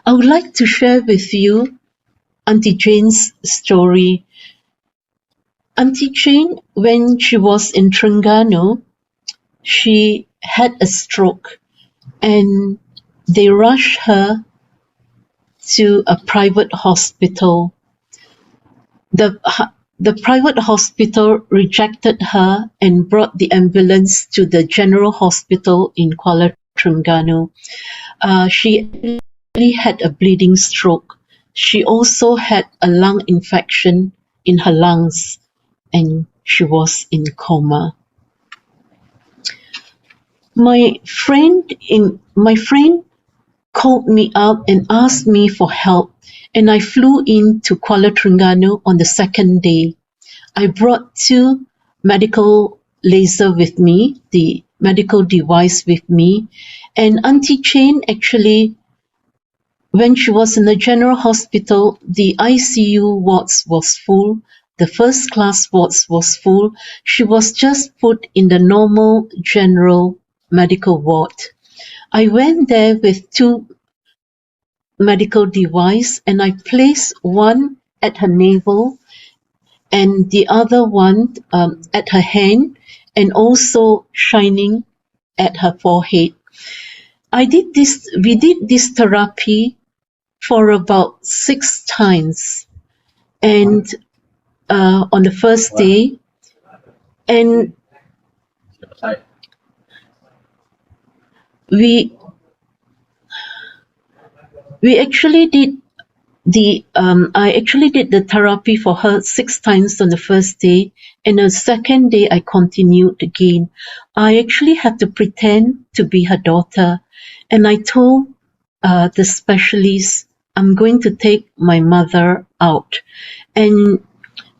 I would like to share with you Auntie Jane's story. Auntie Jane, when she was in Terengganu, she had a stroke and they rushed her to a private hospital. The private hospital rejected her and brought the ambulance to the general hospital in Kuala Terengganu. She really had a bleeding stroke. She also had a lung infection in her lungs and she was in coma. My friend called me up and asked me for help, and I flew in to Kuala Terengganu on the second day. I brought 2 medical laser with me, the medical device with me, and Auntie Jane actually, when she was in the general hospital, the ICU wards was full, the first class wards was full. She was just put in the normal general medical ward. I went there with 2 medical device and I placed one at her navel and the other one at her hand and also shining at her forehead. We did this therapy for about 6 times and on the first day, and we actually did I actually did the therapy for her 6 times on the first day, and the second day I continued again. I actually had to pretend to be her daughter, and I told the specialist, I'm going to take my mother out, and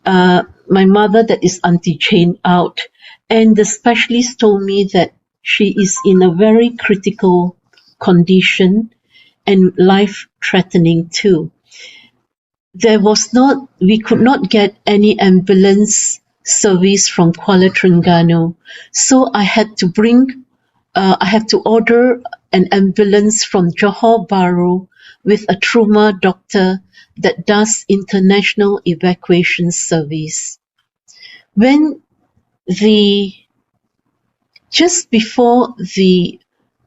my mother, that is Auntie Jane, out, and the specialist told me that she is in a very critical condition and life-threatening too. We could not get any ambulance service from Kuala Terengganu, so I had to order an ambulance from Johor Bahru with a trauma doctor that does international evacuation service. Just before the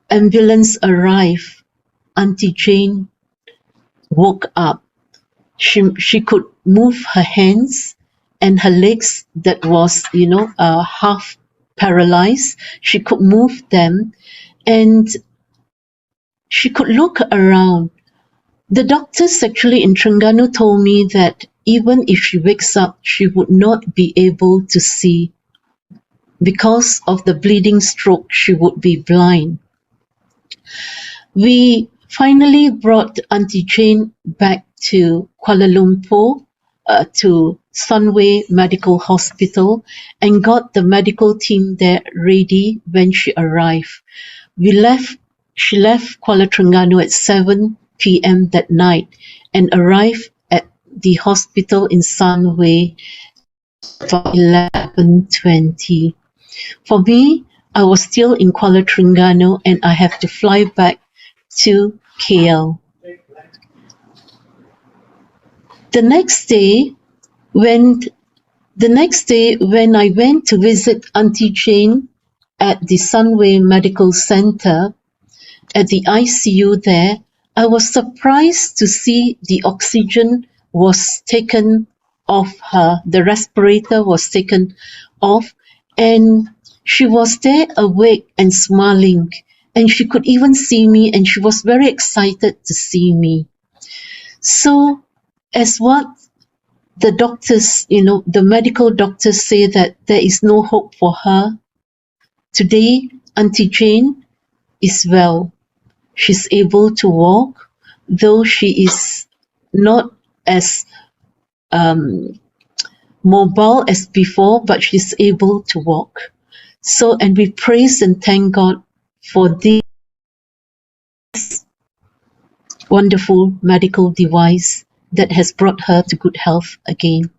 ambulance arrived, Auntie Jane woke up. She could move her hands and her legs that was, half paralyzed. She could move them and she could look around. The doctors actually in Terengganu told me that even if she wakes up, she would not be able to see. Because of the bleeding stroke, she would be blind. We finally brought Auntie Jane back to Kuala Lumpur, to Sunway Medical Hospital, and got the medical team there ready when she arrived. She left Kuala Terengganu at 7 p.m. that night and arrived at the hospital in Sunway for 11:20. For me, I was still in Kuala Terengganu and I have to fly back to KL. The next day, when I went to visit Auntie Jane at the Sunway Medical Center, at the ICU there, I was surprised to see the oxygen was taken off her. The respirator was taken off, and she was there awake and smiling, and she could even see me, and she was very excited to see me. So, as what the doctors, the medical doctors say that there is no hope for her, today Auntie Jane is well. She's able to walk, though she is not as mobile as before, but she's able to walk. So, and we praise and thank God for this wonderful medical device that has brought her to good health again.